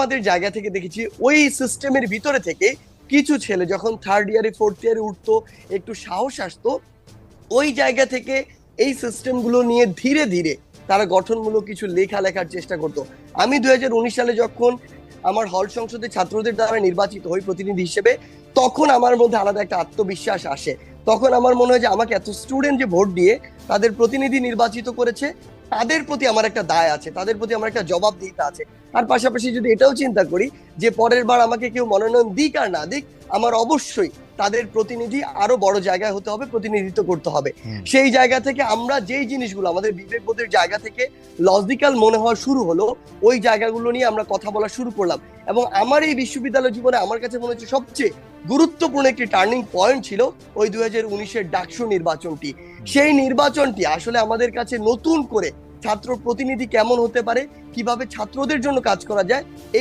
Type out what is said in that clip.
আমাদের জায়গা থেকে দেখেছি ওই সিস্টেমের ভিতরে থেকে কিছু ছেলে যখন থার্ড ইয়ারে ফোর্থ ইয়ারে উঠতো, একটু সাহস আসতো, ওই জায়গা থেকে এই সিস্টেমগুলো নিয়ে ধীরে ধীরে তারা গঠনমূলক কিছু লেখার চেষ্টা করতো। আমি 2019 সালে যখন আমার হল সংসদে ছাত্রদের দ্বারা নির্বাচিত হই প্রতিনিধি হিসেবে, তখন আমার মধ্যে আলাদা একটা আত্মবিশ্বাস আসে। তখন আমার মনে হয় যে আমাকে এত স্টুডেন্ট যে ভোট দিয়ে তাদের প্রতিনিধি নির্বাচিত করেছে, তাদের প্রতি আমার একটা দায় আছে, তাদের প্রতি আমার একটা জবাবদিহিতা আছে। আর পাশাপাশি যদি এটাও চিন্তা করি যে পরের বার আমাকে কেউ মনোনয়ন দিক আর না দিক, আমার অবশ্যই তাদের প্রতিনিধি আরো বড় জায়গায় হতে হবে, প্রতিনিধিত্ব করতে হবে। সেই জায়গা থেকে আমরা যেই জিনিসগুলো আমাদের বিবেকবোধের জায়গা থেকে লজিক্যাল মনে হওয়া শুরু হলো, ওই জায়গাগুলো নিয়ে আমরা কথা বলা শুরু করলাম। এবং আমার এই বিশ্ববিদ্যালয় জীবনে আমার কাছে মনে হচ্ছে সবচেয়ে গুরুত্বপূর্ণ একটি টার্নিং পয়েন্ট ছিল ওই 2019-এর ডাকসু নির্বাচনটি। সেই নির্বাচনটি আসলে আমাদের কাছে নতুন করে ছাত্র প্রতিনিধি কেমন হতে পারে, কিভাবে ছাত্রদের জন্য কাজ করা যায়, এই